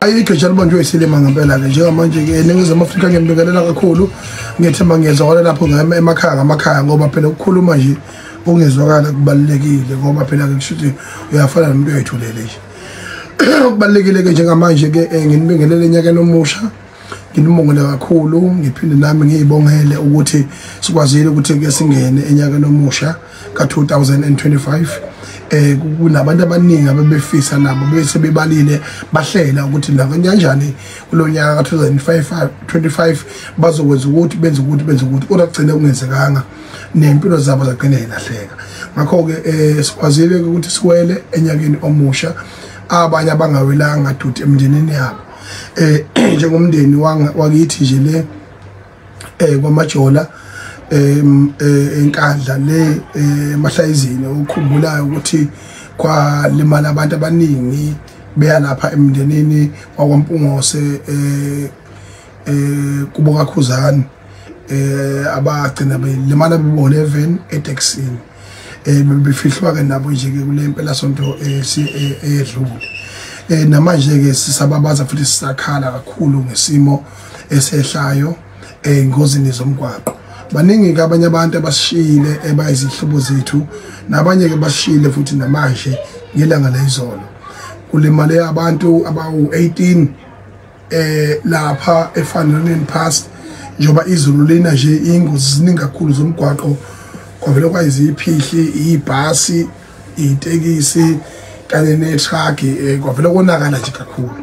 ayikho njalo manje uyisilima ngempela ke njengamanje ke eNingizimu Afrika ngiyambikelela kakhulu ngiyethemba ngiyezwakala lapho emakhaya ngoba phela ukukhuluma nje ungezwakala kubalekile ngoba phela ke kushuthi uyafana nomuntu oyithulele nje kubalekile ke njengamanje ke nginibingelele enyakeni omusha nginibongela kakhulu ngiphinde nami ngiyibongele ukuthi sikwazile ukuthi ke singene enyakeni omusha ka2025 kunabantu abaningi abebefisa nabo bese bebalile bahlela ukuthi kanjani kulonyaka ka2025 bazokwenza ukuthi benze ukuthi kodwa kugcine kungenzekanga nempilo zabo zagcina ilahleka ngakho ke sikwazile ukuthi siwele enyakeni omusha abanye abangawelanga duthi emndenini yabo njengomndeni wakithi nje le kwamajola enkandla le emahlayizini ukukhumbulayo ukuthi kwalimala abantu abaningi beya lapha emndenini wakwaMpungose kuboka Khuzani abagcina belimala bebo 11 etaxini befihlwa ke nabo nje ke kule mpela sonto eyedlule namanje ke sisababaza futhi sisakhala kakhulu ngesimo esehlayo engozini zomgwaqo baningi ke abanye abantu abashile ebayizihlobo zethu nabanye ke bashile futhi namanje ngelanga lezolo kulimale abantu abawu18 lapha eFanelweni Pass njoba izulu lena nje ingozi ziningi kakhulu zomgwaqo kwavele kwayiziphihli ibhasi itekisi kanye netruck kwavele konakala nje kakhulu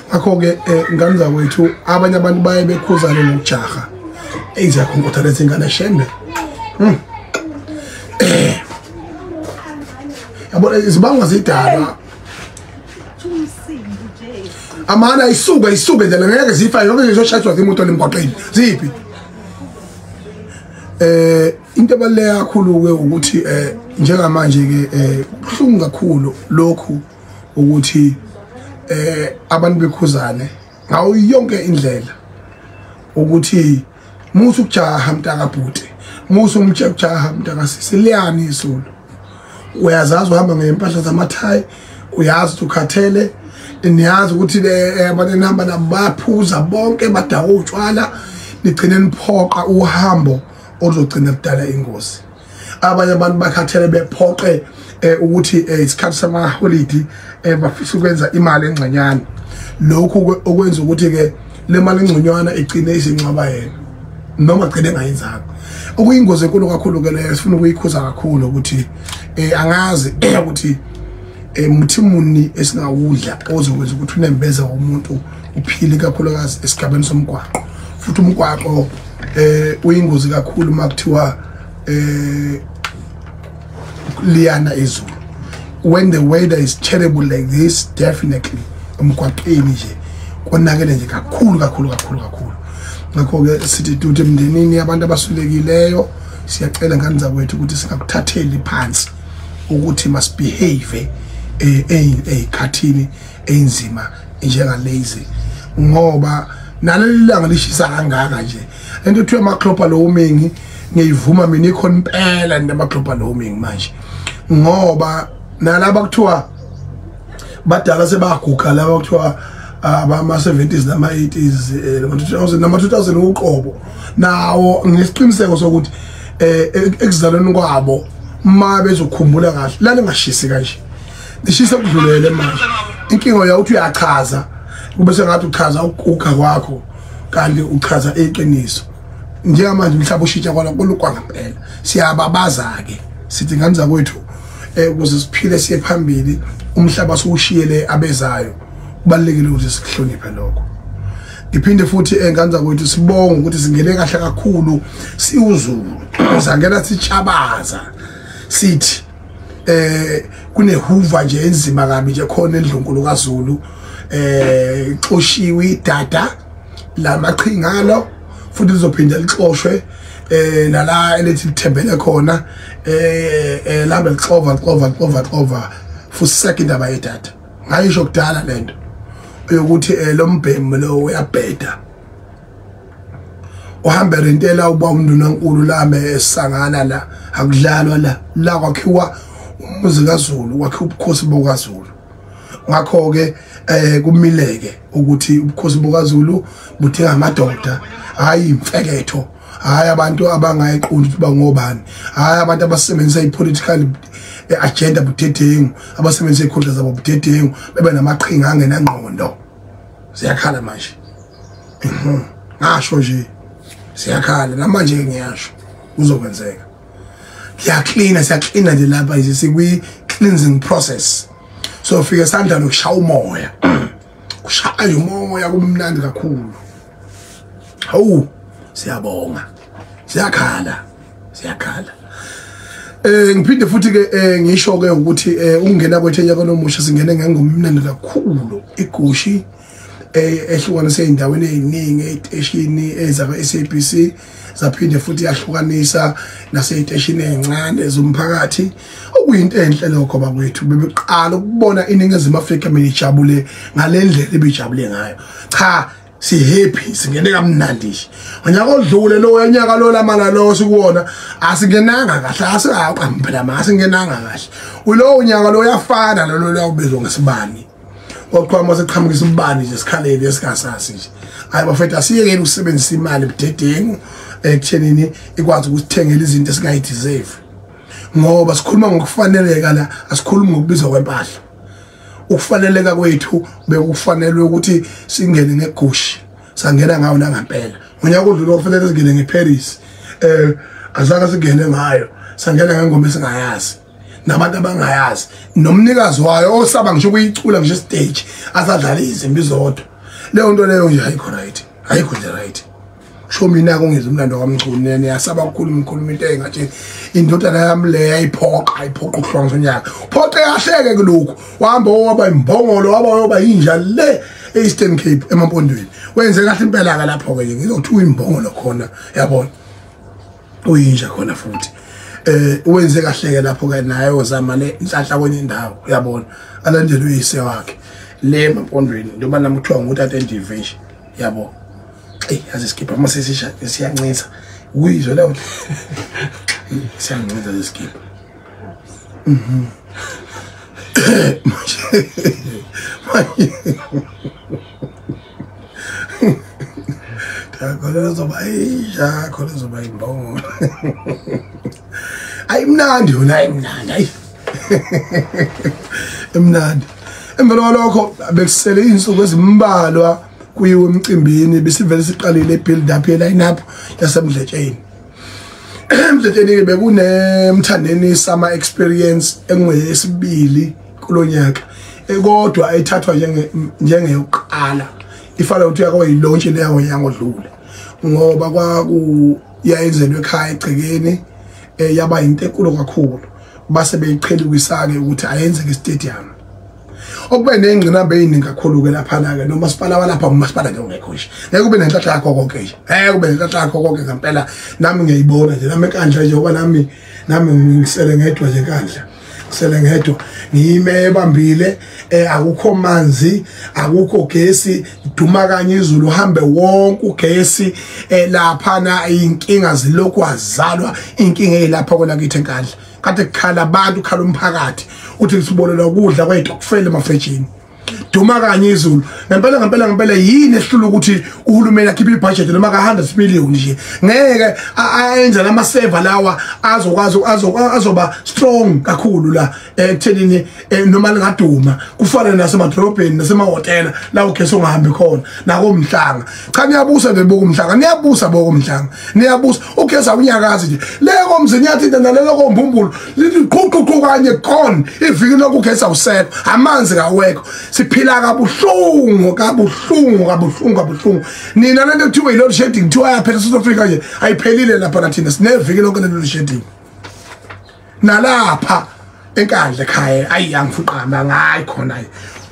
ngakho ke ingane zakwethu abanye abantu baye bekhuzana nokujaha ezakhonkotha lezingane shembe yabo izibanga zidala amana isuke ndlela ngeke zifa yonke izoshayiswa imoto lemgwaqeni ziphi into ebaluleke kakhulu ke ukuthi njengamanje ke kuhlungu kakhulu lokhu ukuthi abantu bekhuzane ngawo yonke indlela ukuthi musu kujaha mntaka bhuti musu umjaha mntaka sisiliyani isulu uyazazi uhamba ngempahla zamathayi uyazi ukhathele niyazi ukuthi abantu namba nabaphuza bonke badawa utshwala nigcine niphoqa uhambo ozogcina kudala ingozi abanye abantu bakhathele bephoqe ukuthi isikhathi sama holiday bafisa ukwenza imali engcanyana lokhu okwenza ukuthi ke le mali engconywana igcine izincwaba yena noma gcine ngayenzanga okuyingozi enkulu kakhulu ke leyo sifuna ukuyikhuza kakhulu ukuthi angazi ukuthi muthimuni esingawudla ozokwenza ukuthi unembeza umuntu uphile kakhulukazi esigabeni somgwaqo futhi umgwaqo uyingozi kakhulu makuthiwa liyana izulu when the weather is terrible like this definitely umgwaqeni nje konakele nje kakhulu ngakho ke sithi duthi emndenini abantu abasulekileyo siyacela ngane zakwethu ukuthi singakuthatheli phansi ukuthi must behave ekhathini enzima njenga lazy ngoba naleli langa lishisa kangaka nje into ethiwa ama global warming ngiyivuma mina ikhona impela nama global warming manje ngoba nalaba kuthiwa badala sebaguga laba kuthiwa abama 70s nama 80s nama 2000 uqobo nawo ngesiqiniseko sokuthi ekuzalweni kwabo ma bezokhumbula kahle lana ngashisi kanje lishisa kudlulele manje inkingo ya uthi uyachaza kube sengathi uchaza ukuga kwakho kanti uchaza eqiniso njengamanje umhlaba ushintsha kwalokwa ngempela siyababaza ke sithi ngane zakwethu ukuze siphile siye phambili umhlaba sokushiyele abezayo kubalekile ukuthi sihloniphe lokho ngiphinde futhi ngane zakwethu sibonga ukuthi singene kahle kakhulu siuzulu sangena sichabaza sithi kunehuva nje enzima kabi nje khona endlunkulu kaZulu xoshiwe idada lamaqhingalo futhi lizophinda lixoshwe nala elithi lithembele khona lambe lixova for second aba idada ngayisho kudala lento ukuthi lo mbhemu lo uyabheda uhambe rentela uba uNdunankulu lame esangana la akudlalwa la kwakhiwa umuzi kaZulu kwakhiwa ubukhosi bokaZulu ngakho ke kumileke ukuthi ubukhosi bukaZulu budinga amadoda hayi imfeketho hayi abantu abangayiqondi ukuthi bangobani hayi abantu abasebenzisa ipolitical agenda budedengu abasebenzisa ikhundla zabo budedengu bebe namaqhinga angenangqondo siyakhala manje ngasho nje siyakhala namanje ngiyasho uzokwenzeka siyaklina nje lapha sikwi cleansing process so fika sandla nokushaya umoya kushaya umoya kumnandi kakhulu hawu siyabonga siyakhala ngiphinde futhi ke ngisho ke ukuthi ukungena kwethu enyaka nomusha singene ngengomnandi kakhulu igushi ehlukanise indaweni eziningi eziteshini ezaba SABC zaphinde futhi yahlukanisa naseziteshini ezincane zomphakathi okuyinto enhle lokho bakwethu bebeqala ukubona iningizimu Afrika mejabule ngalendlela ebejabule ngayo cha si happy singene kamnandi ngonyaka odlule lo yanyaka lo lamala lo sikuwona asingenanga kahle asingaqambela masingenanga kahle ulo unyaka lo yafana lo uyabizwa ngesibani oqhwama seqhamukisa ubani nje sikhalele esikasasi nje hayi bafethu asiyekeni ukusebenzisa imali budedengu ekuthenini ikwazi ukuthengela izinto esingayideserve ngoba sikhuluma ngokufaneleka la asikhulumi ngokubizwa kwempahla ukufaneleka kwethu bekufanelwe ukuthi singene ngegushi sangena ngawo nangampela ngonyaka odlule kufanele singene ngeParis azange singene ngayo sangena ngengoma esingayazi nabantu abangayazi nomnikazi wayo osaba ngisho kuyicula nje stage asadlala izimbi zodwa leyo nto leyo nje ayikho nje right show mina kungizwe umlando kamncunene yasaba ukukhuluma into engathi indodana yami le ayiphoqa ukuhlonga sonyaka phoqe yahleke kulokho wahamba waba imbongolo waba inja le Eastern Cape emampondweni wenze kahle impela ka lapho ke ngizothiwa imbongolo khona yabona uyinja khona futhi wenze kahle ke lapho ke naye ozama le inhlahla kwenye indawo yabona alandele uyise wakhe le emampondweni ndoba namuthiwa ngutata Ndivish yabo yazi skipper mase siyancisa uyizwe la siyancisa skipper khona zoba imbongo ayimnandi yona ayimnandi emnandi emvelo lokho bekusele insuku ezimbalwa kuyiwe emcimbini besivele siqalile ibuild up line up yasemdletsheni emdletsheni bekunemthandeni summer experience engwesibili kulonyaka kodwa ayithathwa njengeyokuqala ifana ukuthi yakho yilaunch leyo nyanga odlule ngoba kwaku yayenzelwe ekhaya egcekeni yaba into enkulu kakhulu base beyiqhela ukwisake ukuthi ayenze nge-stadium okube nengqinamba eyiningi kakhulu ke lapha ke noma sipala walapha umasipala nje ungekho nje ngeke kube nenhlanhla yakho konke nje kube nenhlanhla yakho konke ngempela nami ngiyibona nje nami enkandla nje ngoba nami ngisele ngedwa nje enkandla sele ngedwa ngiyime ebambile akukho manzi akukho gesi duma kanye izulu uhambe wonke ugesi lapha na inkinga zilokhu azalwa inkinga elapha kona kithi enkandla kade kukhala abantu khala umphakathi uthi sibolela ukudla kwethu kufele emafrejini duma kanye izulu ngempela yini ehlula ukuthi uhulumeni akhiphe ibudget noma ka 100 million nje ngeke ayenza lama server lawa azokwazi azoba strong kakhulu la ekuthenini noma lingaduma kufanele nasemadrobheni nasemahotela la ugesi ungahambi khona nakomhlanga cha niyabusa nje bokumhlanga niyabusa bokumhlanga niyabusa ugesi awunyakazi nje leko mzinyathi nalelo kombumbulu liqhuqhuqhu kanye khona iviki lokugesi awusekho amanzi kawekho siphila kabuhlungu nina lento kuthiwa i load shedding kuthiwa yaphela South Africa nje ayiphelile lapha nathina sineviki lonke le load shedding nalapha enkandla ekhaya ayi angifuqama ngayi khona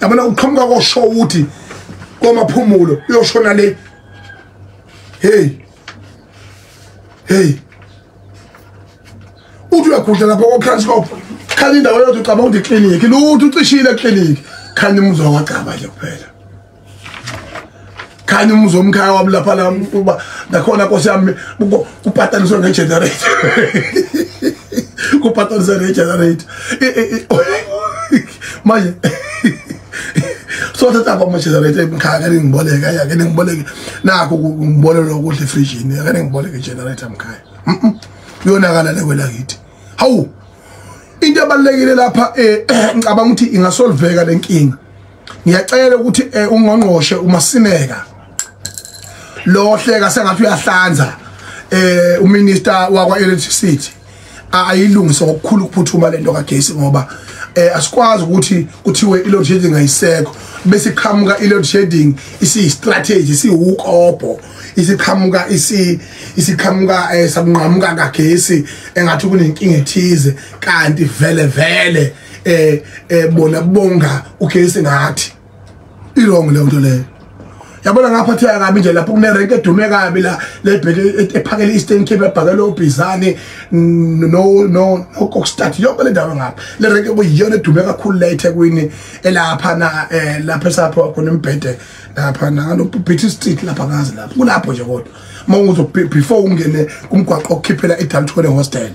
yabona uqhamuka koshow ukuthi komaphumulo uyoshona le hey uthi uyagudla lapha ko-Transcorp khali indawo yodwa ucabanga ukuthi iklinikhi lutho ucishile eklinikhi khani umuzwa wacaba nje kuphela khani umuzwa omkhaya wami lapha la uba nakhona Nkosi yami ubhataniswa ngegenerator kubhataniswa ngegenerator manje so thatha kwa generator emkhaya ake ngiboleke ake ngiboleke nakho ngibolelo kuhle fridge ake ngiboleke generator emkhaya yonakala lekwela kithi hawu into ebalekile lapha ngicabanga ukuthi ingasolveka lenkinga ngiyacela ukuthi ungqongqoshe uMasineka lo hleka sengathi uyahlanza uminister wakwa electricity ayilungise ngokukhulu ukuphuthuma lento kaGesi ngoba asikwazi ukuthi kuthiwe i-load shedding ayisekho bese iqhamuka i-load shedding isi-strategy isiwukopho isiqhamuka sabunqamuka kaGesi engathi kunenkinga ethize kanti vele bona bonga uGesi ngathi ilong le nto le yabona ngaphatheka kabi nje lapho kunerenke edume kabi la lebheke ephakele Eastern Cape ebhakele uBizani no Kokstad yonke le ndawo ngapha le renke kuyiyona edume kakhulu la eThekwini elapha na lapha esapho khona imbhede lapha ngalo Beauty Street lapha ngazi lapho kulapho nje kodwa mawuzo before ungene kumgwaqo okhiphela eDalton Hostel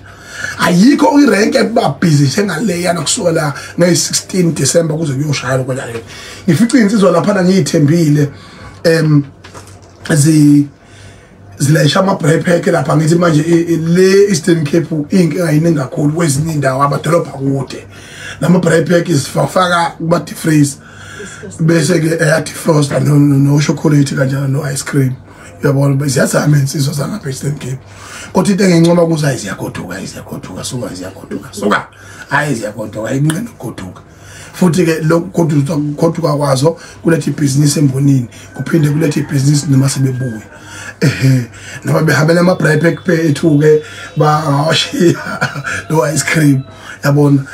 ayikho irenke babhizi njengaleya nokusuka la nge-16 December kuze kuyoshaya lokho la ngifica insizwa lapha ngiyithembile zilayisha ama-braypack lapha ngithi manje le Eastern Cape inkinga yiningi kakhulu kwezinye indawo amadolobha kude lama-braypack sifaka kuma-defreeze bese-ke ayadefrosta no-chocolate kanjalo no-ice cream uyabona ziyazama insizwa zangapha Eastern Cape kodwa into engincoma kuzo hayi ziyagoduka suka hayi ziyagoduka ayinqeni ukugoduka futhi-ke lokhu goduka kwazo kuletha ibhizinisi embonini kuphinde kuletha ibhizinisi noma sebebuya noma behambela ama-braypack pethu-ke bawashiya no-ice cream yabona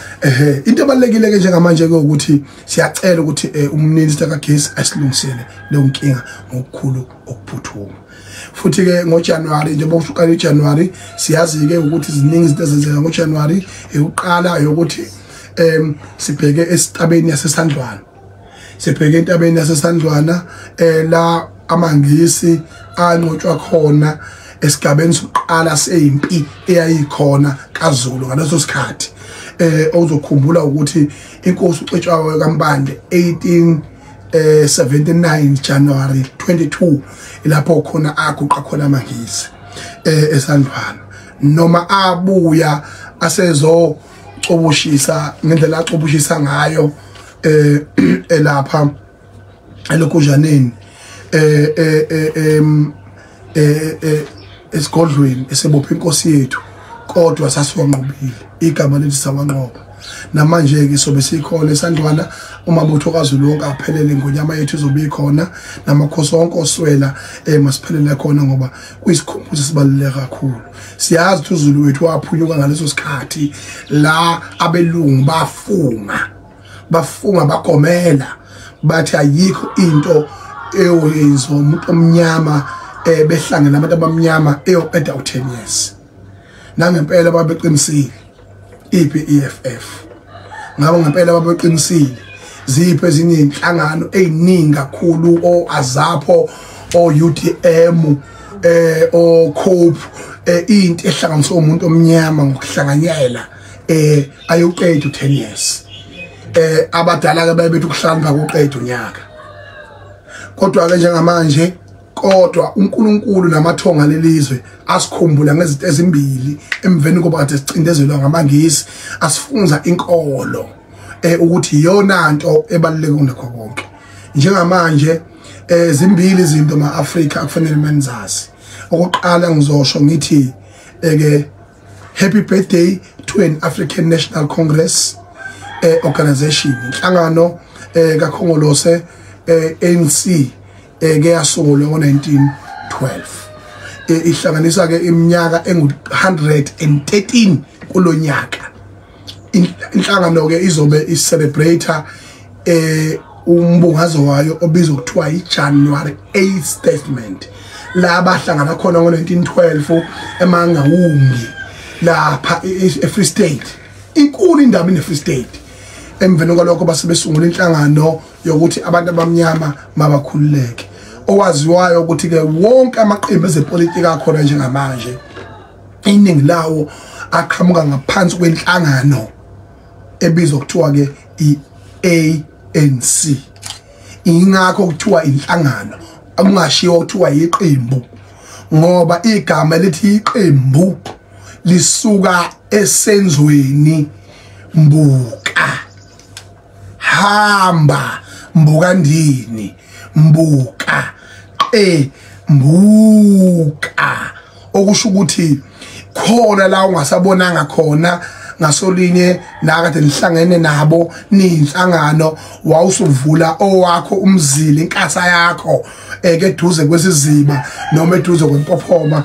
into ebalulekile-ke njengamanje-ke ukuthi siyacela ukuthi uMinister kaGesi asilungisele leyo nkinga ngokukhulu okuphuthuma futhi-ke ngoJanuwari njengoba usuqala iJanuwari siyazi-ke ukuthi ziningi izinto ezenzeka ngoJanuwari eyokuqala yokuthi sibheke esitabeni yasesandlwana la amangisi anqotshwa khona esigabeni sokuqala seyimpi eyayikhona kaZulu ngaleso sikhathi ozokhumbula ukuthi inkosi uCetshwayo kaMbande 1879 January 22 ilapho khona aguqa khona amangisi esandlwana noma abuya asezo cobushisa ngendlela acobushisa ngayo elapha elokujaneni esigodlweni esebopha inkosi yethu kodwa sasiwanqobile igama lethu sawanqoba namanje ke sobe sikhona esandlwana umabutho kaZulu wonke aphelele ngonyama yethu izobikhona namakhosi wonke oswela masiphelele khona ngoba kuyisikhumbuzo sibaluleke kakhulu siyazi ukuthi uZulu wethu waphunyuka ngaleso sikhathi la abelungu bafunga bagomela bathi ayikho into eyenzo umuntu omnyama behlangene abantu abamnyama eyoqeda u10 years nangempela babeqinisile EPFF ngabo ngempela babeqinisile ziphe ezinye inhlangano eziningi kakhulu oAZAPO oUTM oCOPE into ehlanganiswa umuntu omnyama ngokuhlanganyela ayoqeda u10 years abadala ke bayebethu kuhlamba koqeda unyaka kodwa ke njengamanje kodwa uNkulunkulu namathonga lelizwe asikhumbula ngezinto ezimbili emveni koba kade sicindezelwa ngamangisi asifunza inkolo ukuthi iyona nto ebaluleke kunakho konke njengamanje zimbili izinto ma-Afrika akufanele menzazi okokuqala ngizosho ngithi ke happy birthday to an African National Congress organization inhlangano kaKhongolose ANC ke yasungulwa ngo1912 ihlanganisa ke iminyaka engu113 kulonyaka inhlangano ke izobe iscelebrate umbungazo wayo obizwa kuthiwa iJanuary 8th statement la bahlangana khona ngo1912 eMangawungi lapha eFree State inkulu indaba neFree State emveni kwalokho basebesungula inhlangano yokuthi abantu abamnyama mabakhululeke owaziwayo ukuthi ke wonke amaqembu ezepolitiki akhona njengamanje iningi lawo aqhamuka ngaphansi kwenhlangano ebizwa kuthiwa ke iANC ANC ingakho kuthiwa inhlangano akungashiyo kuthiwa iqembu ngoba igama lithi iqembu lisuka esenzweni mbuka hamba mbuka ndini mbuka mbuka okusho ukuthi khona la ungasabonanga khona ngasolinye nakade nihlangene nabo ninhlangano wawusuvula owakho umzili inkasa yakho eduze kwesiziba noma eduze kwempophoma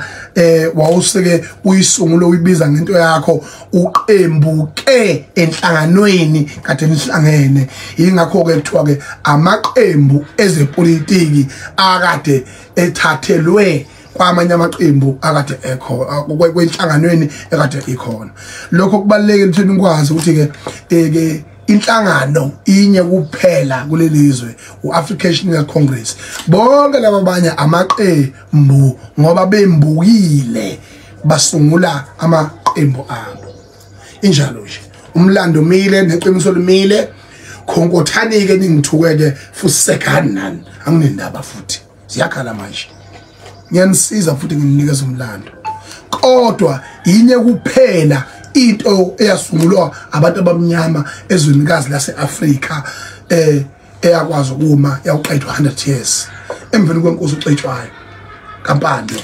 wawuseke uyisungulo uyibiza ngento yakho uqembuke enhlanganweni kade nihlangene ingakho ke kuthiwa ke amaqembu ezepolitiki akade ethathelwe kwamanye amaqembu akade ekho kwenhlanganweni ekade ikhona lokho kubalekile ukuthi nikwazi ukuthi ke inhlangano inye kuphela kulelizwe uAfrican National Congress bonke laba abanye amaqembu ngoba bembukile basungula amaqembu abo injalo nje umlando umile neqiniso limile khonkothani ke ningithukeke futhi sekanani anginendaba futhi siyakhala manje ngiyanisiza futhi nginikeza umlando kodwa inye kuphela into eyasungulwa abantu abamnyama ezwenikazi laseAfrika eyakwazi ukuma yawuqedwa 100 years emveni kwenkosi uxetshwayo kampando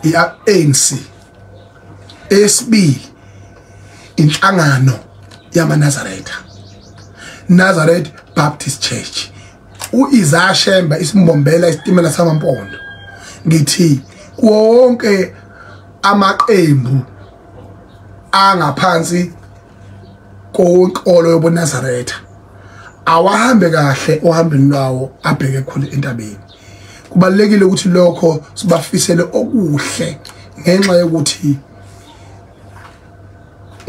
iANC esibili inhlangano yamaNazaretha Nazareth Baptist Church uIsaiah Shemba isimbombela isitimela samampondo ngithi wonke amaqembu angaphansi konkolo yobuNazaretha awahambe kahle ohambeni lwawo abheke khona entabeni kubalekile ukuthi lokho sibafisele okuhle ngenxa yokuthi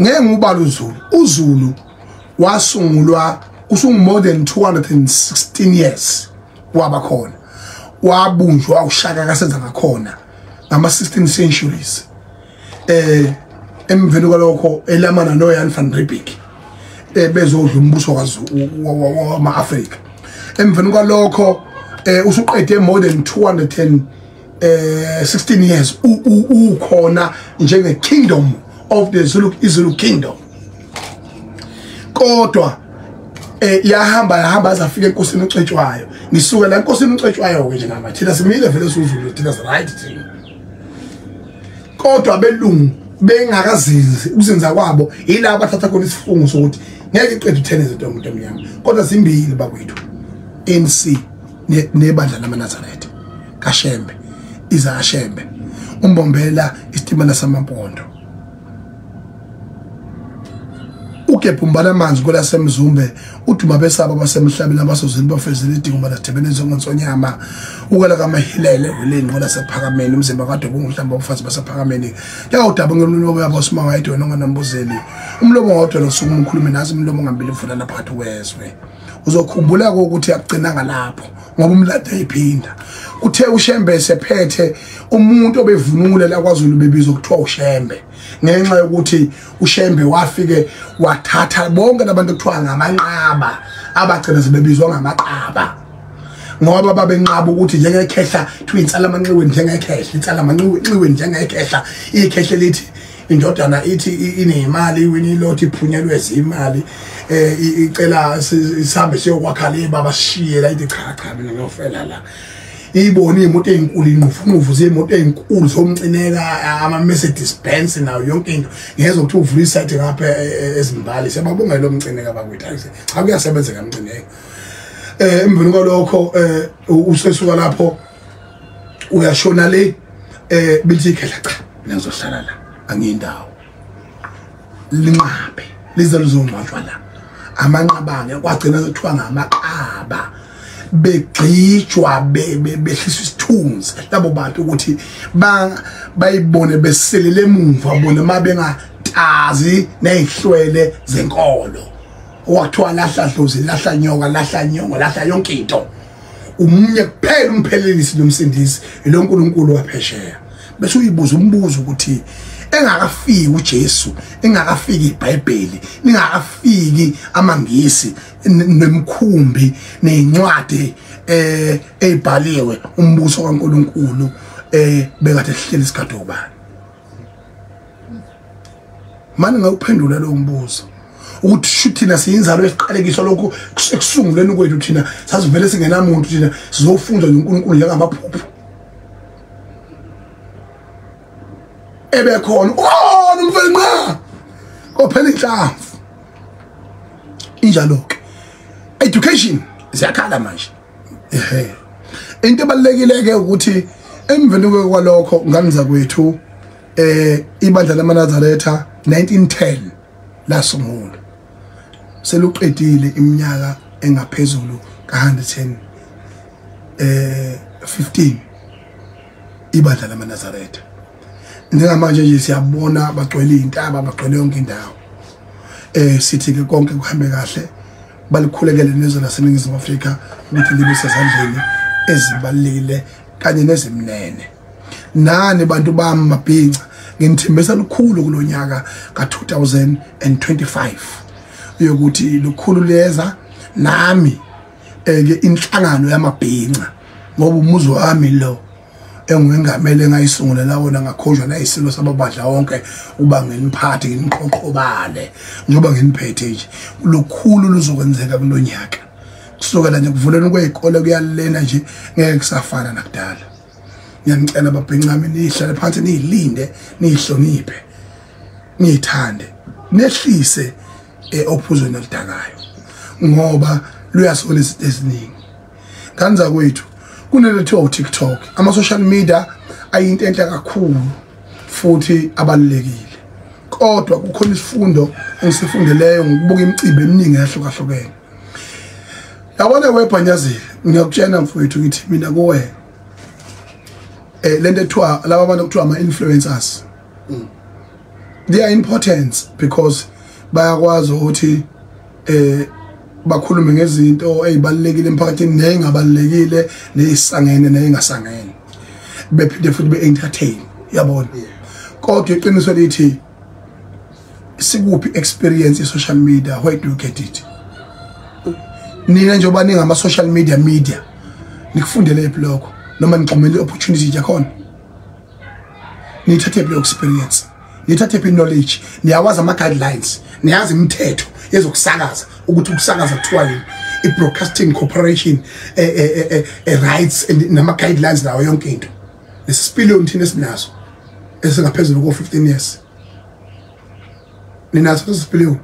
ngengubala uZulu wasungulwa kusungu more than 216 years waba khona wabunjwa uShaka kasenza ngakhona ngama 16 centuries emveni kwalokho elamana noYan van Riebeeck bezodla umbuso wama-Afrika emveni kwalokho usuqede more than 216 years ukhona njenge kingdom of the Zulu kingdom kodwa yahamba azafika enkosini uCetshwayo ngisuka la enkosini uCetshwayo ke njengama thina simile vele siZulu thina right thing kodwa belungu bengakazinzi ukuzinza kwabo yila abathatha khona isifungo sokuthi ngeke iqedwe 10 izinto umuntu emnyama kodwa zimbili bakwethu ANC nebandla lamaNazaretha kaShembe Isaiah Shembe umbombela isitimela samampondo ugebhumbana amanzi kola semzumbe uduma besaba basemhlabeni abasozini bafezile idingo baladebene ngonsonyama ukela kamahilele weleni ngola sephakameni umzimba kade kungihlamba ufazi basephakameni yawudaba ngomlomo yabo simanga yedwa nonganambuzeli umlomo wodwa losuku umkhulume nazi umlomo ngambili mfuna lapha wezwe uzokhumbula ukuthi yagcina ngalapho ngoba umlade iphinda kuthe uShembe sephethe umuntu obevunule la kwaZulu bebizwa kuthiwa uShembe ngenxa yokuthi uShembe wafike wathatha bonke labantu kuthiwa ngamanqaba abagcina sebebizwa ngamaqaba ngoba babenqaba ukuthi njengekhehla kuthiwa insala amanxiwe njengekhehla insala amanxiwe njengekhehla ikhehla lithi indodana ithi inemali wini lothi iphunyelwe izimali icela isihambe siyokwakhala baba sishiye la ithi cha mina ngiyofela la iboni imoto ezinkulu inqufu zemoto ezinkulu somcineka ama Mercedes Benz nayo yonke into ngezwe ukuthi uvula isite ngapha ezimbali sebabonga lo mcineka bakwethu cha kuyasebenza kamcineka emveni kwalokho usesuka lapho uyashona le bithi ikhehla cha mina ngizohlala la angiyindawo linqabe lize lizongcwatshwa la amanqabane kwagcina kuthiwa ngamaqaba begcijwa behliswa isithunzi labo bantu ukuthi bayibone beselele emuva bona mabengatazi nezihlwele zenkolo okwathiwa lahla dlozi lahla nyoka lahla nyongo lahla yonke into umunye kuphela umphelelisi nomsindisi lo nkulunkulu waphesheya bese uyibuza umbuzo ukuthi engakafiki uJesu engakafiki iBhayibheli ningakafiki amangisi nemkhumbi nezincwadi ezibhaliwe umbuso kaNkuluNkulu bekade sihleli isikhathi obani manje ngawuphendula lo mbuzo ukuthi thina siyinzalo esiqalekiswa lokho ekusunguleni kwethu thina sasivele singenamuntu thina sizofunda uNkulunkulu njengamaphupho ebekhona umfenqa kophela inhlamvu injalo ke education ziyakhala manje into ebalekile ke ukuthi emveni kwalokho nganiza kwethu ibandla lamaNazaretha 1910 lasungula seluqedile iminyaka engaphezulu ka115 ibandla lamaNazaretha njengamanje nje siyabona bagcwele intaba bagcwele yonke indawo sithi ke konke kuhambe kahle balikhulekele nezwe laseNingizimu Afrika ukuthi libe sezandleni ezibalile kanye nezimnene nani bantu bami mabhinca nginithembisa lukhulu kulonyaka ka2025 yokuthi lukhulu leza nami ke inhlangano yamabhinca ngoba umuzo wami lo engingamele ngayisungula wona ngakhonjwa nayisilo sababadla wonke uba nginiphathi nginiqoqobale njoba nginiphethe nje lukhulu luzokwenzeka kulonyaka kusukela nje kuvuleni kwezikole kuyalena nje ngeke kusafana nakudala ngiyacela ababhincami nihlale phansi nizilinde nihloniphe nithande nehlise ophuzweni oludakayo ngoba luyasola izinto eziningi kanza kwethu kunethiwa uTikTok ama social media ayinto enhle kakhulu futhi abalekile kodwa kukhona isifundo engisifundeleyo ngokubuka imicibo eminingi ehlukahlukene yabona webhanyazile ngiyakutshela mfowethu ngithi mina kuwe lento ethiwa laba abantu kuthiwa ama influencers they are important because bayakwazi ukuthi bakhulume ngezinto ezibalekile emphakathini nezingabalekile nezisangene nezingasangene bephinde futhi be-entertain yabona kodwa iqiniso lithi sikuphi experience ye-social media where do you get it nina njengoba ningama-social media nikufundele ebloko noma nixhumele i-opportunity yakhona nithathe iphi experience nithathe iphi knowledge niyawazi ama-guidelines niyazi imithetho yezokusakaza ukuthi ukusakaza kuthiwa yini i-broadcasting corporation rights nama-guidelines nawo yonke into lesipiliyoni thina esinazo esingaphezulu ko-15 years ninazo lesipiliyoni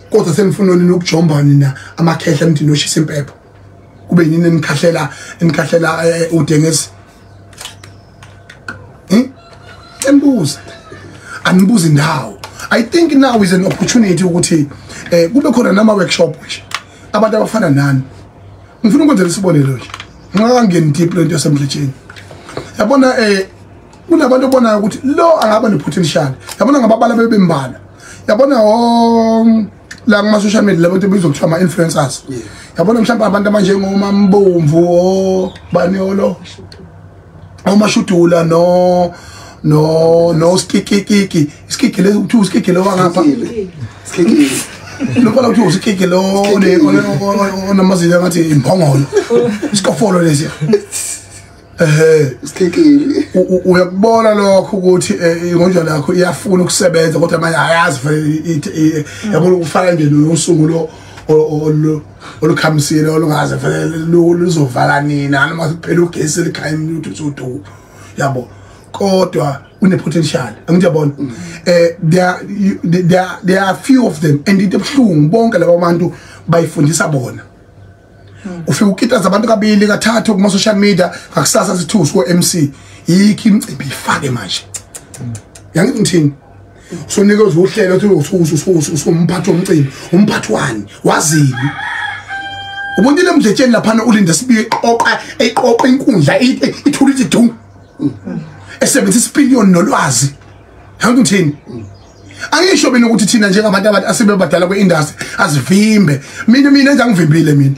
kodwa senifuna nini ukujomba nina amakhehla nithi noshisa impepho kube yini nikhahlela udengezi embuza anibuza indawo I think now is an opportunity ukuthi kube khona nama workshop nje abantu abafana nani ngifuna ukwenza isibonelo nje ngakangeni deep lento yasemhlecheni yabona kunabantu obonayo ukuthi lo angaba ne potential yabona ngababala bebembala yabona la kuma social media labantu bezokuthiwa ama influencers yabona mhlawumbe abantu manje ngomambomvu baniolo omashudula no skiki le uthi uskiki lo wangapha skiki lo pala uthi uskiki lo onamazinga ngathi imphongolo isikofolo lesi skiki uyakubona lokho ukuthi ingonja lakho iyafuna ukusebenza kodwa manje ayazi vele yabona ufaka nje nosungulo olukhamisile olungaze vele luzovala nina noma kuphela ugesi likhaya iminute usudu yabo kodwa une potential angiyabona there are few of them and into ebhlungu bonke laba bantu bayifundisa bona ufika ukitaza abantu kabili kathathu kuma social media ngakusasa sithusi ko MC yikho imicimbi ifake manje yangithi ngithini so nikezwe uhlelo uthi usumphathi womcimbi umphathi wani wazini ubondile emdletsheni lapha ulinda sibiye eqoqa inkundla ithula ithi esebenzisa isipiliyoni nolwazi yangithi ngithini angisho bena ukuthi thina njengabantu asebebadala kweindustry azivimbe mina enza ngivimbile mina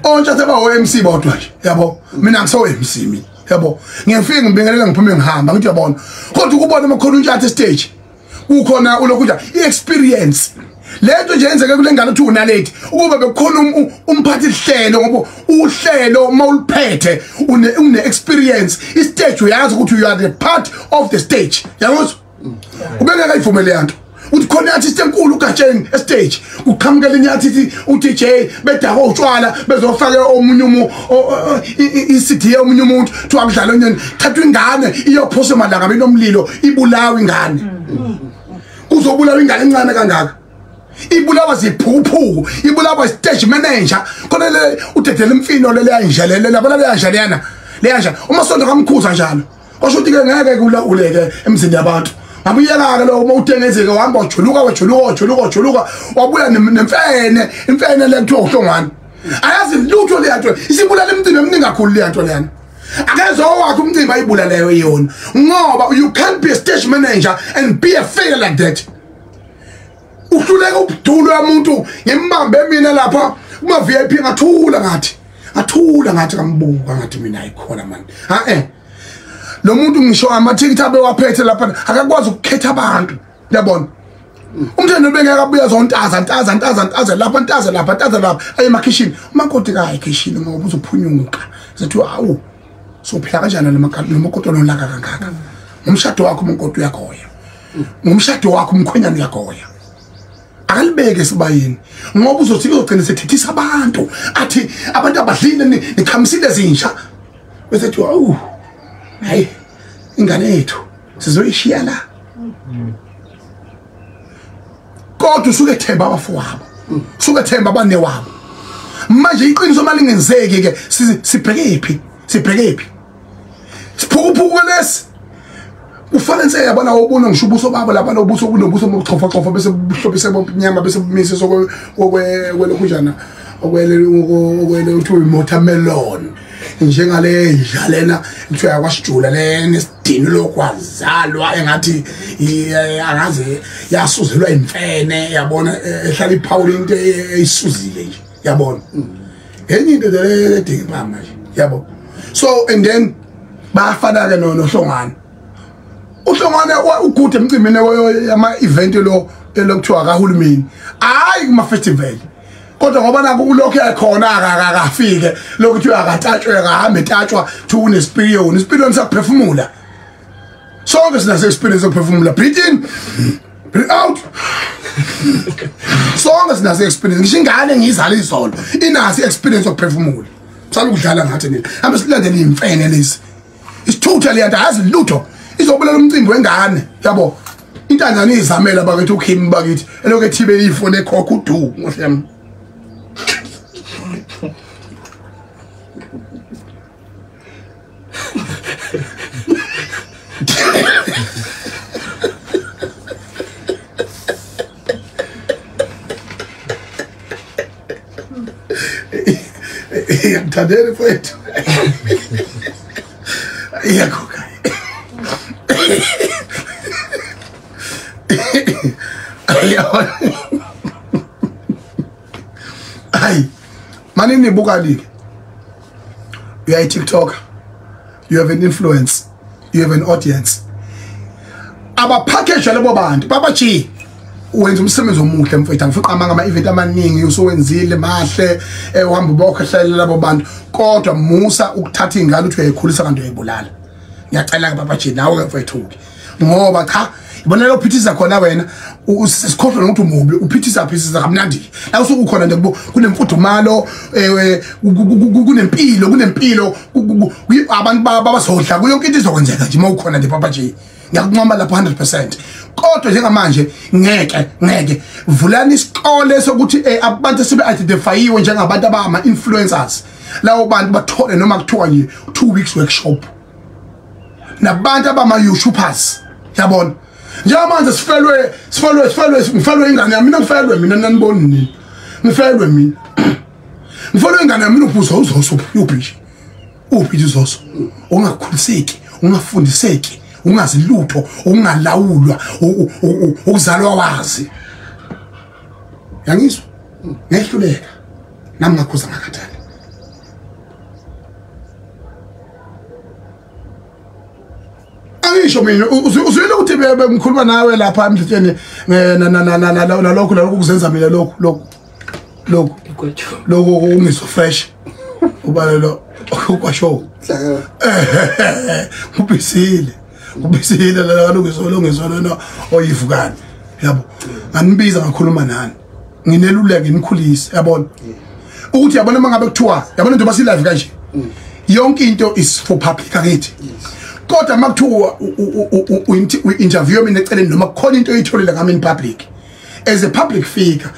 ontsha seba o MC bodwa nje yabo mina ngiso MC mina yabo ngiyafika ngibingelela ngiphume ngihamba ngithi yabona kodwa ukubona amakhona untshatha stage ukhona ulokudla iexperience lento nje yenzeke kule ngane uthi unaleti ukuba bekukhona umphathi ihlelo ngoba uhlelo mawuliphethe une experience istage uyazi ukuthi you are the part of the stage yabona ubengeka ivumele yanto uthi khona artist enkulu ugatsheni stage uqhamukela inyathi uDJ bedaka utshwala bezofaka omunye iCD omunye umuntu thi akudlala onyeni thatha ingane iyophosa emalanga benomlilo ibulawa ingane uzobulawa ingane encane kangaka ibulawa ziphuphu ibulawa stage manager khona le udedela imfino le yanjalelela labona le yanjaleyana le yanja umasondo kamkhuza njalo kwasho ukuthi ke ngeke uleke emzini yabantu abuyela lo uma utengezeke uhamba ujuluka wabuya nemfene le kuthiwa uhlongwane ayazi lutho leyantwe isibulala imicimbi eminingi kakhulu leyantwe leyana akezo wakho umcimbi ayibulaleyo iyona ngoba you can't be a stage manager and be a figure like that uhluleka ubudulo yamuntu ngembambe mina lapha kuma VIP ngathula ngathi kambuka ngathi mina ayikhona man lo muntu ngisho amathikithi abe waphethe lapha akakwazi ukukhetha abantu yabona umthando bengeka buya zontaza lapha ayemakhishini umakoti ka ekhishini ngoba uzophunyuka zathi awu sophila kanjani lemakoti onolaka kangaka umshado wakho umakoti uyagoya umshado wakho umkhwenyana uyagoya akalibeke sibayini ngoba uzothi uzogcina sethithisa abantu athi abantu abadlile nikhamisile ezinsha bese thi awu hayi ingane yethu sizoyishiya la kodwa usuke ethemba abafowabo usuke ethemba abane wabo manje iqiniso malingenzeki ke sibheke iphi siphukuphuku lesi ufanele yabona ubona ngisho ubuso babo lapha ubuso kunobuso bokuchofa bese buhlobise bomnyama bese bumise sokwelokujana okwele uthi watermelon njengale njalena kuthiwa kwasijula le nesidini lokwazalwa engathi angaze yasuzelwa imfene yabona ehlala iphawula into eyisuzile nje yabona enye into le dinga manje yabo so and then bafana ke nohlongana uhlongane ugude emcimbini yama event lo elokuthiwa kahulumeni hayi kuma festival kodwa ngoba naku ulokho ekhona akafike lokuthi akatatshwe akahambe etatshwa thuna isipiliyoni sakuphefumula sonke sina experience yokuphefumula breathe in breathe out sonke sina experience ngisho ingane ngizala izolo inasi experience yokuphefumula sala ukudlala ngathi nini hambe silandele imfene lezi isithutha le yanto ayazi lutho izobulala umcimbi wengane yabo intanzana izamela bakithi uKim bakithi eloke thibe ifone ekhokha udu ngohlem Tadere fwetu iyakuka ay manini bukali you are a TikToker, you have an influence, you have an audience aba package labo bantu babachi wenza umsebenzi omuhle mfethu angifika ama event amaningi usowenzile mahle uhamba bokhahlele labo bantu kodwa musa ukuthatha ingane uthi uyayikhulisa kanti uyayibulala ngiyacela ke babachi nawe mfethu ngoba cha ibona lo phithisa khona wena usikhohlwe nokuthi umubi uphithisa phithisa kamnandi la usukukhona nje kunemfudumalo kunempilo abantu babasodla kuyonke into izokwenzeka nje mawukhona nje babachi ngiyakunqoma lapha 100% kodwa njengamanje ngeke vulani isikole sokuthi abantu sibe identifyiwe njengabantu abama influencers lawo bantu bathole noma kuthiwa nje 2 weeks workshop nabantu abama YouTubers yabona njengamanje sifelwe ingane yami mina ngifelwe mina naniboni nini ngifelwe mina ngifelwe ingane yami uphuzo uzoso uphi uzoso ungakhuliseki ungafundiseki ungazi lutho ungalawulwa ukuzalwa wazi yangizwa ngehluleka nami ngakhuza ngakhathali ngisho mina uzwile ukuthi bengikhuluma nawe lapha emhletheni nalokho kuzenza mina lokho ungiso fresh ubalelo ukwasho ubisile la longesona oyivukani yabo nganibiza ngakhuluma nani ngineluleke nginikhulise yabona ukuthi yabona mangabe kuthiwa yabona into basi live kanje yonke into is for public akithi kodwa makuthiwa u-interview mina eceleni noma khona into oyitholela ngami in public as a public figure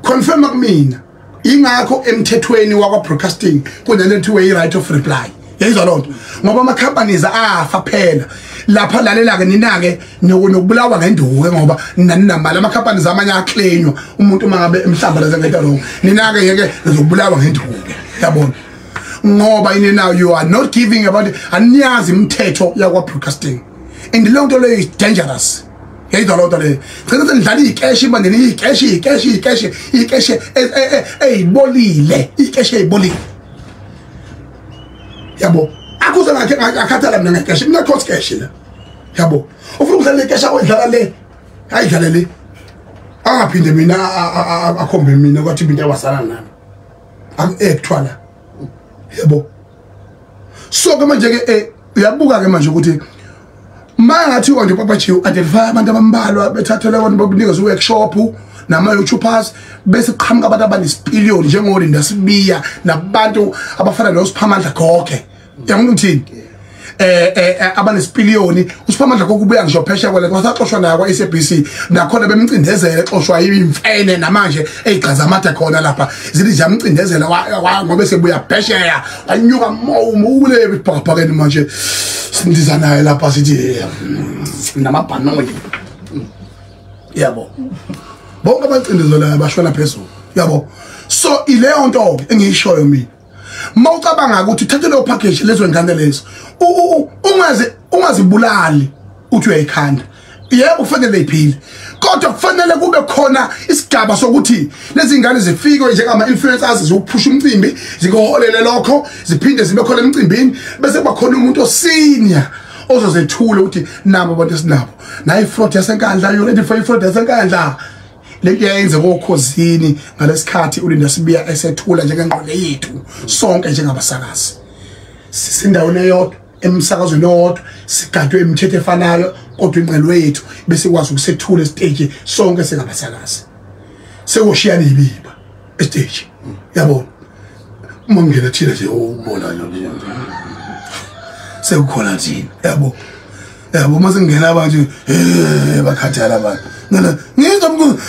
confirm kumina ingakho emthethweni wakwa broadcasting kunalento way right of reply yayizwa lonto ngoba ama companies afa phela lapha lalela ke ninake nokubulawa ngenduke ngoba naninamali ama companies amanye aclaimwa umuntu mangabe emhlamba la ngenta lo ninake ngeke ngizobulawa ngenduke yabona ngoba now you are not giving about aniyazi imithetho yakwa broadcasting and lonto le is dangerous yayizwa lonto le ngicela ndidlala icash manje icash eyibolile icash eyibolile yabo akuze ngakhathala mina ngecash mina cost cash la yabo ufuna ukudlala icash awedlala le ayidlala le angaphinde mina akhombe mina kwathi into awasala nami akuthwala yabo so ke manje ke uyabuka ke manje ukuthi mangathi nje papa chiu identify abantu abambalwa bethathele abantu bakunikeza workshop nama YouTubers bese qhamuka abantu abanesipiliyoni njengoLinda Sibiya nabantu abafana noSiphamandla Goke yangona ukuthini abanesipiliyoni uSiphamandla Goke ubuya ngisho phesha kwale kwasaxoshwa nayo kwa SABC nakhona bemcindezele exoshwa imfene namanje egqaza amathe khona lapha zilija umcindezela ngoba sebuya phesheya anyuka ule bibhaqhaqeni manje sindiza naye lapha sithi namabhanoyi yabo bonke abancindezela bashona phezulu yabo so ileyo nto engiyishoyo mina mawucabanga ukuthi uthathe lo package lezo ngane lezo ungazibulali uthi uyayikhanda yebo kufanele iphile kodwa kufanele kube khona isigaba sokuthi lezi ngane zifike njengama influencers zizophusha umcimbi zikoholele lokho ziphinde zibe khona emcimbini bese kuba khona umuntu osenior ozozethula ukuthi nabo abantu esinabo nayi fraud yasenkandla you ready for fraud yasenkandla lento yenze kokhosini ngalesikhathi uLinda Sibiya esethula njengengqole yethu sonke njengabasakazi sisendaweni eyodwa emsakazweni owodwa sigadwe imithetho efanayo kodwa ingqelo yethu bese kwazi ukusethula stage sonke singabasakazi sekoshiyana ibiba stage yabona uma ngena thina nje ubona nje sekukhona thina yabo mase ngena abantu bakhathala abantu ngizwa mngu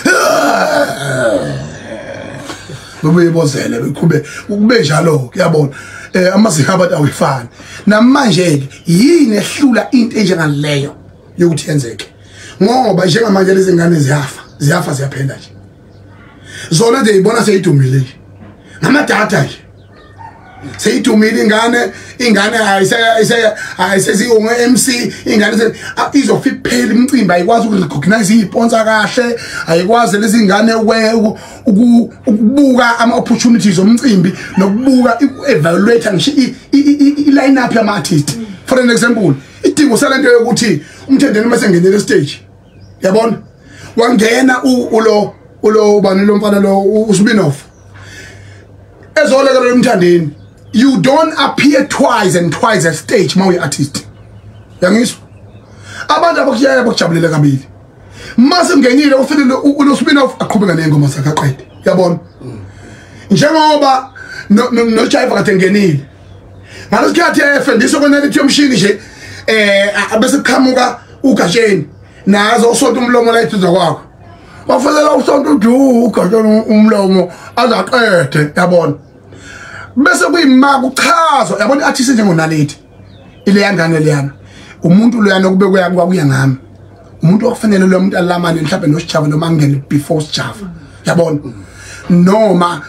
bebozele kube njalo yabona amazinga abantu awifani namanje ke yini ehlula into enjengaleyo yokuthi yenzeke ngoba njengamanje lezi ngane ziyafa ziyaphenda nje zona nje ibona seyidumile nje ngamadata nje seyidumile ingane ayiseziyonge MC ingane izofiphela imicimbi ayikwazi ukurecognize isponsor kahle ayikwazi lezi ngane ukubuka ama opportunities omcimbi nokubuka evaluate ngisho i-line up yama artist for an example idingo salento yokuthi umthendeni mase ngenele stage yabona wangena ulo bani lo mfana lo uSpinoff ezoleka lo mthandeni you don't appear twice and twice at stage mawu artist yangizwa abantu abakujaya bakujabulele kabili mase ngenile ufanele uSpinoff aqhubeka nengoma zakhe aqede yabona njengoba no Jive kade ngenile ngalesikhathi efundisa kwenele thiyomshini nje bese kuqhamuka uGasheni nazo usonto umlomo la ithunza kwakho bafanele usonto uGasheni umlomo azaqede yabona bese kuyima kuchazwa yabona artist njengonaleti ile yangane leyana umuntu loyana kube kuya ngami umuntu okufanele lo muntu alamane mhlawumbe noSijava noma ngene before Sijava yabona noma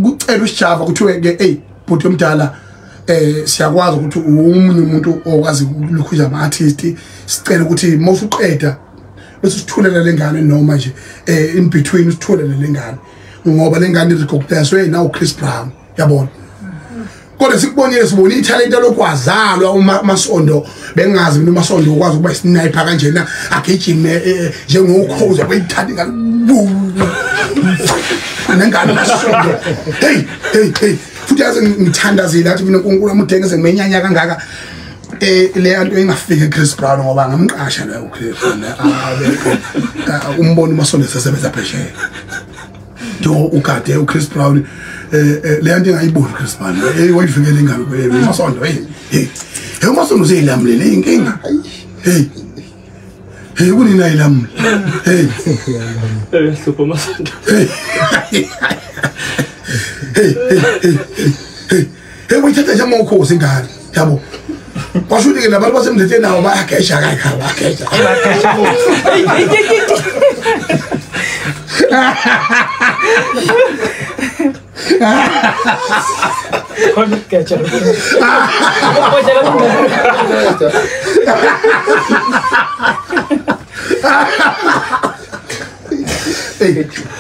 kucela uSijava kuthiwe ke hey bhuti omdala siyakwazi ukuthi umunye umuntu okwazi ukukhuza ama artist sicela ukuthi mawusuqeda bese sithulela lengane noma nje in between sithulela lengane ngoba lengane recognize nawo Chris Brown yabona kodwa sikubonile sibona italente lokwazalwa uMasondo bengazi mina uMasondo ukwazi ukuba sniper kanjena agijime njengokhoza bayithandi nengane uMasondo hey futhi yazi ngithandazile athi mina uNkulunkulu amudengeze ngimenyanya kangaka le anto engafika Chris Brown ngoba ngamqasha la uChris umbona uMasondo sesebenza phesheya do ukade uChris Brown le anto engayiboni Chris Brown wayivikela ingane uMasondo hey uMasondo useyilamulele inkinga hey kunina ilamule hey hlupho uMasondo hey uyithatha nje amokhosi ingane yabo bashuthi ke labantu basemndletheni nawo bayagesha kayikha bagesha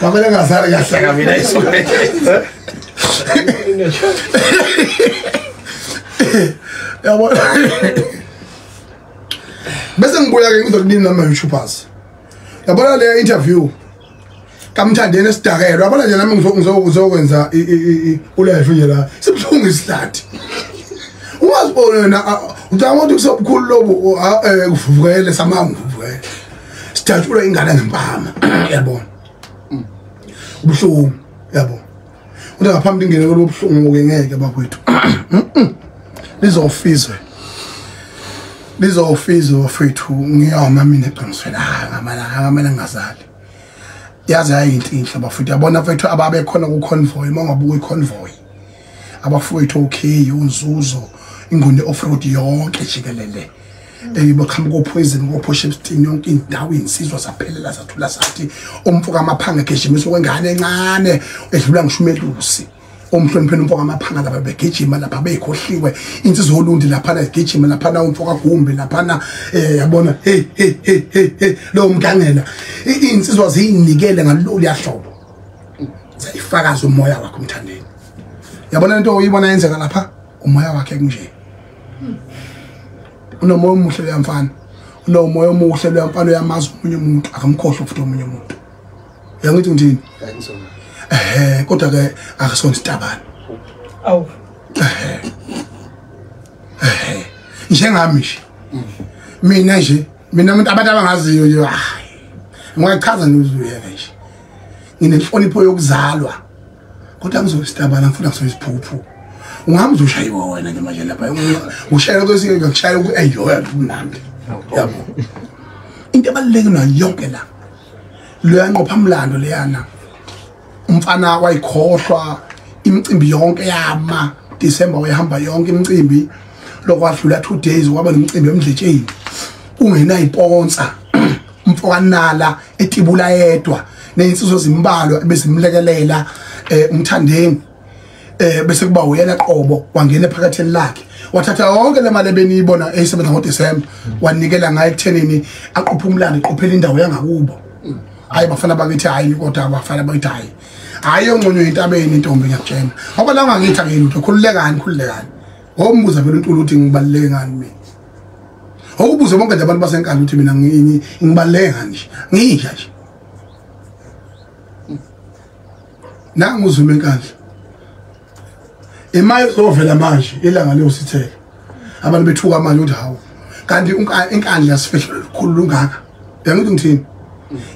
Makanya ngasara kahleka mina isibele yabo bese ngibuya ke ngizokudini nama YouTubers yabona le interview kamthandeni esidakelwe yabona nje nami ngizokwenza ulive nje la sibhlungu isihlathi ungazibona na uthanga ukuthi kusobukhulu lobo kuvuvukele samanguvukele sidatshula ingane ngempama yabona ubuhlungu yabo uthi ngaphambili ingene lobuhlungu ke ngeke bakwethu lizofizwe fethu ngiyama mina eqinisweni ngamala ngazali yazi ayintinhle bafethu yabona fethu ababe khona ku convoy mangabuka iconvoy abafethu okay unzuzo ingone offroad yonke jikelele bakhamba ko poison ko Potchefstroom yonke indawo insizwa saphelela sathula sathi umfuka amaphanga egijimisa kwengane encane edlula ngishumelusi umhlonipheni umfuka amaphanga lapha begijima lapha beyikhohliwe insizwa olundi lapha egijima lapha umfuka gumbe lapha yabona hey lo mgangela insizwa ziyinikele ngalolu yahlobo zayifakaza umoya wakhe umthandeni yabona into oyibona yenzeka lapha umoya wakhe kunje unomoya omuhle leyamfana unomoya omuhle leyamfana uyamazi umunye umuntu akamkhohlwa futhi omunye umuntu yangithi ngithini kodwa ke akusona isitabane awu njengami nje mina umuntu abantu abangaziyo nje ngiyachaza nozuyeke nje nginenhlonipho yokuzalwa kodwa ngizositabana ngifuna ngizoyisiphuphu ungabe uzoshayiwa wena nje manje lapha ushayela kwesike ngikushayela ku enjoy kumnandi yabo into ebaluleke nayo yonke la lo yanqopha umlando leyana umfana wayikhohlwa imicimbi yonke yama December wayihamba yonke imicimbi lokwadlula 2 days kwaba nemicimbi emdletsheni ungena iponsa umfokanala etibula yedwa nezinsizwa zimbalwa bezimlekelela umthandeni bese kuba uyena qobo wangena phakathi lakhe wathatha yonke le mali beniyibona eyisebenza ngoDecember wanikela ngayo ekuthenini aqopha umlando eqophela indawo yangakubo hayi bafana bakithi hayi kodwa abafana bakithi hayi ongconyo intabeni intombi ngiyakutshela ngoba la ngakithi akuyilutho khululekani ngombuza vele uNtulu uthi ngibaluleke ngani mina okubuze bonke nje abantu basenkandla uthi mina ngibaluleke ngani ngisha nje nangu uzume enkandla imali zovela manje ilanga leyosithela abantu bethuka manje uthi hawo kanti inkandla yasifihla khulu ngaka yangithi ngithini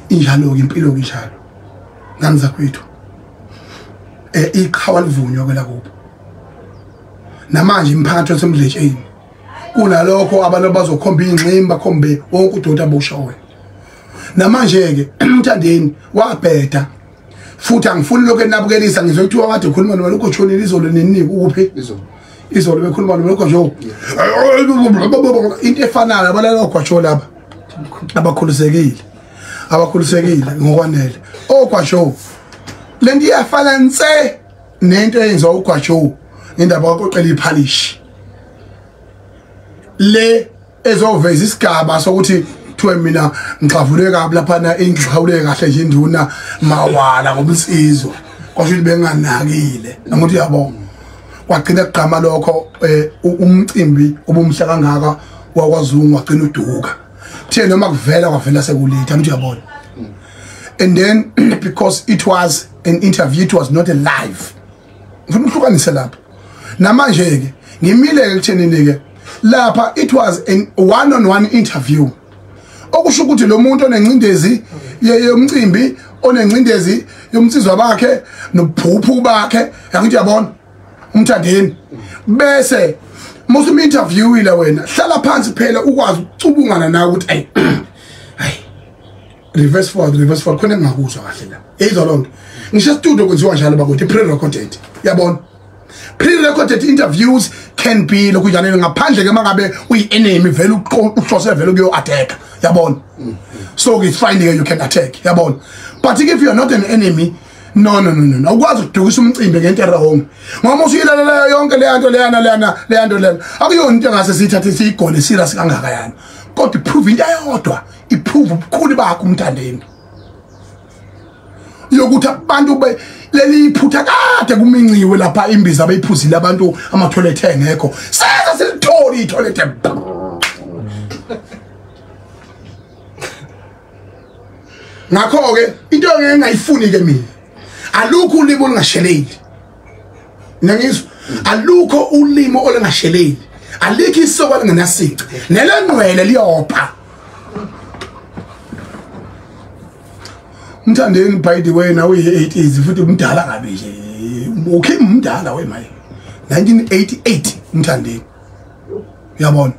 injalo ke impilo kinjalo ngani zakwethu iqhawa livunywa kwela kubo namanje imphakathi wasemdletsheni kunalokho abantu bazokhomba ingximba khombe wonke uDota boshowe namanje ke umthandeni wabheda futhi angifuni lokho enabukelisa ngizokuthiwa kade ukhuluma nalokho tshonile izolo nini kuphi izolo bekhuluma nalokho nje into efanayo abalala okwasho lapha abakhulisekile ngokwanele okwasho lento iyafana nse nento eyenziwa ukwasho indaba yokuqela iphalish le ezoveza isigaba sokuthi kuthiwe mina ngixavulwe kabi lapha ingixawuleke kahle nje induna mawala ngobusizwe kwasho ukuthi benganakile ngokuthi yabona wagcina egqama lokho umcimbi obumhla kangaka wakwaZungu wagcina uduka kuthe noma kuvela kwavela sekulitha manje uyabona. And then because it was an interview, it was not a live. Ngifuna ukuhlukanise lapha namanje ke ngimile ekuthenini ke lapha it was a one-on-one interview okusho ukuthi lo muntu onencindezi yomcimbi onencindezi yomsizwa bakhe nophuphu bakhe yakuthi yabona umthandeni bese musu interview ila wena hlala phansi phela ukwazi ukucubungana nawe ukuthi ay reverse forward khona ngakuzwa kahle la ezolonto ngisho studio kwenziwa njalo bakuthi pre-recorded yabona pre-recorded interviews can be lokujana ngaphandle ke mangabe uyi-enemy vele uhlose vele kuyo attack yabona. So it's fine you can attack yabona, but if you are not an enemy no awukwazi ukudukisa umcimbi ngento erahong ngoba usuyilalela yonke leyanto akuyona into engase sithathe siyigole serious kangaka yana kodwa iprove into ayodwa iprove ubukhulu bakho umthandeni yokuthi abantu leli iphutha kade kuminciwe lapha imbiza abayiphuzile abantu ama-toilet engekho seza silitholi i-toilet ngakho-ke into engingayifuni-ke mina alukho ulimo olungasheleli nangizwa alukho ulimo olungasheleli alikho isoko lingenasici nelengqwele liyopha umthandeni by the way nawe uyi-80s futhi umdala kabi nje ukhe umdala wemaye 1988 umthandeni uyabona.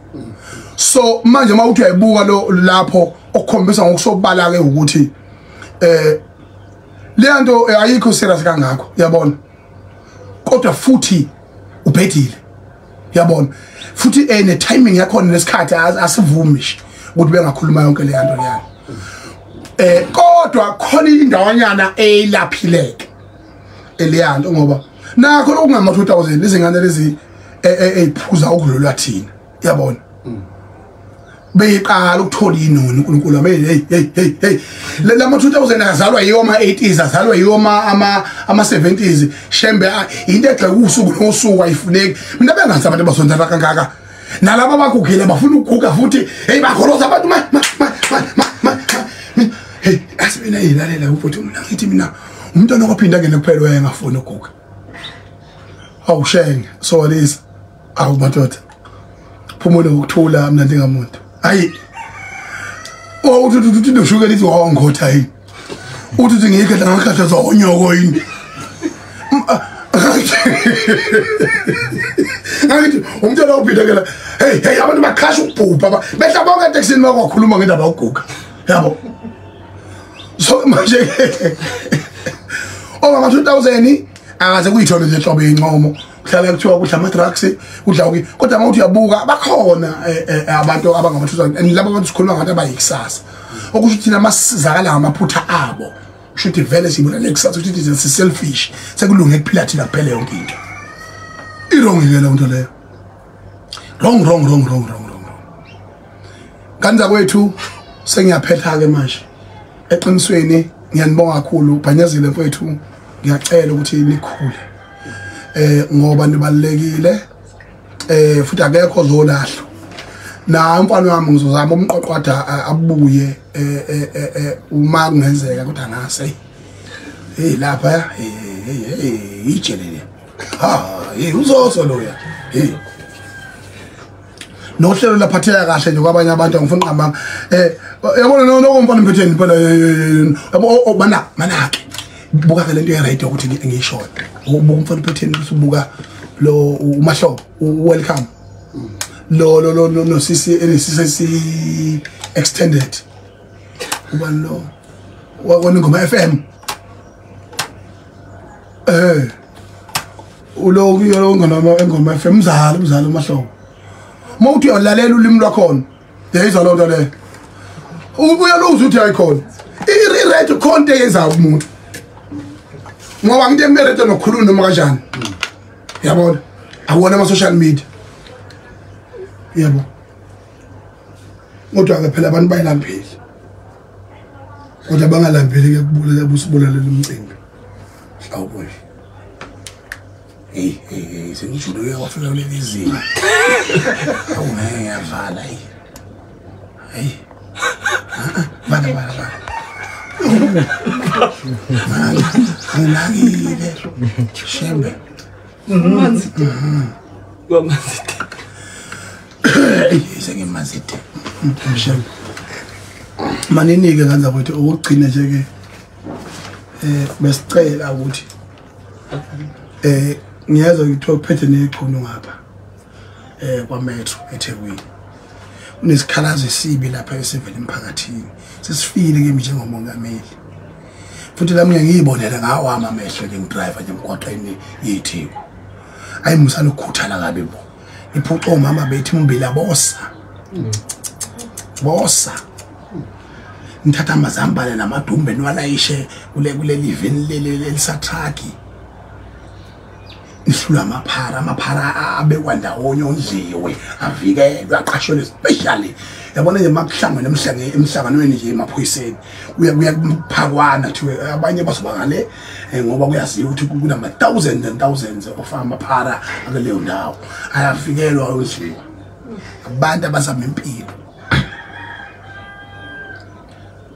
So manje mawuthi uyayibuka lo lapho okukhombisa ngokusobala ke ukuthi leyanto ayikho serious kangakho yabona kodwa futhi ubhedile yabona futhi ne timing yakhona nesikhathi asivumishi ukuthi bengakhuluma yonke leyanto leyana kodwa khona indawanyana elaphileke eliyanto ngoba nakho lokungama 2000 izingane lezi eyiphuza ukudlulwa thina yabona beyiqala ukuthola inoni uNkulunkulu hey lama 2000 azalwa yiyo ama 80s azalwa yiyo ama 70s shembe into egxeka usuku nosuku ayifuneki mina bengazi abantu basondela kangaka nalabo abagugile bafuna ukuguga futhi hey bakholoza abantu hey asibena yilalela ukuthi mina ngithi mina umntwana ophinda ngene kuphela wayengafuna ukuguga awushenge so lezi awumadoda phumule ukuthula mina ndingamuntu hayi uthi ndishuke lithi wawangotha yini uthi ngiyekhe ngakhatha zonyoko yini ngathi umntwana ophindekela hey abantu bakhasha ukubhubha behla bonke eTexini bakwakhuluma ngendaba yokuguga yabo. So manje oma 2000 akaze kuyithole nje hlobo yenqomo kuhlala kuthiwa kudla ama drugs kudla uki kodwa mawuthi uyabuka bakhona abantu abangama 2000 and labo abantu sikhuluma ngabantu abayikusasa okusho ukuthi namasizakala ngamaphutha abo kushuthi vele sibona lekusasa ukuthi it is selfish sekulunge kuphila thina kuphela yonke into irong ngeke lonto leyo wrong kanza kwethu sengiyaphetha ke manje eqinisweni ngiyanibonga kakhulu Bhanyazile mfowethu ngiyacela ukuthi likhule ngoba nibalekile futhi akekho zolahlo na mfana wami ngizozama umqoqwada abuye uma kungenzeka kodwa ngase lapha ijelele uzoso loya nohlelo laphatheka kahle nje kwabanye abantu ngifuna uqamba yabona nokomfana mphetheni phela yabo manake buka ke lento ye-right ukuthi ngiyishona ubuka umfana mphetheni usubuka lo umahlobo welcome no sisi extended ubani lo wona ngoma FM ulo kuyolo ngoma FM umzalo umahlobo mawuthi uyalalela ulimi lwakhona yayizwa lonto le uyaloza uthi ayikhona i-right konke yenza umuntu ngoba nginte emerete nokukhuluma noma kanjani yabona awona ama social media yabo kodwa ke phela abantu bayilambile kodwa bangalambeli ke kubulalela umcimbi awubona hey sengijuluke wafika kuleli izinga awungeke yavala hey bala ngilakile shembe kwaMazide sengimazide shembe maninike kanza kwethu ukugcina nje ke besicela ukuthi ngiyazwa ngithiwa uphethe neqhono ngapha kwa Metro eThekwini unesikhalazo esibi lapha esivela emphakathini sisifile ke njengomongameli futhi lami ngiyibonela ngawo amehlo ngidriver nje emgwaqeni yethu ayimusana ukukhuthala kabi bo iphuco mama bethi umbila bosa ngithatha amazambane namadumbe niwalayishe kuleli veni lelisatrucki ihlula amaphara abekwa ndawonye ondliwe avikelwe aqashelwe specially yabona nje makuhlangana emhlanganweni nje emaphoyiseni uya kuphakwana thiwe abanye basoba ngale ngoba kuyaziwa ukuthi kunama thousands and thousands of amaphara akeleyo ndawo ayavikelwa ondliwe abantu abazama impilo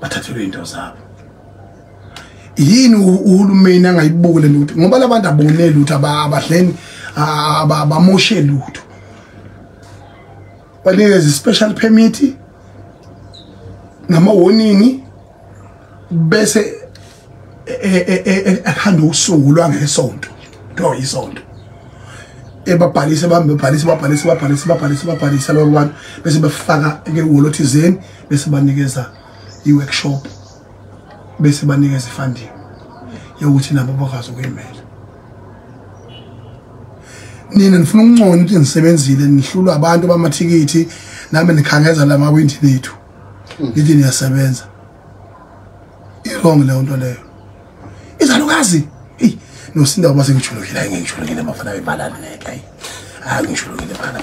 bathathelwe into zabo yini uhulumeni angayibukule lutho ngoba labantu abone lutho abahleni abamoshe lutho banikeza special permit nama warning bese ehamba usungulwa ngesonto to isonto ebabhalise babhalise labantu bese bafaka ekeWolothizeni bese banikeza iworkshop bese banikeza ifunding yokuthi nabo bakwazi ukuyimela nina nifuna ukungcona ukuthi nisebenzile nihlulwa abantu bamathikithi nami nikhangeza lamawindi lethu nithi niyasebenza irong leyo nto leyo izalukazi nosinda kwase ngijulukile ngijulukile bafana bebalana neke hayi ngijulukile bala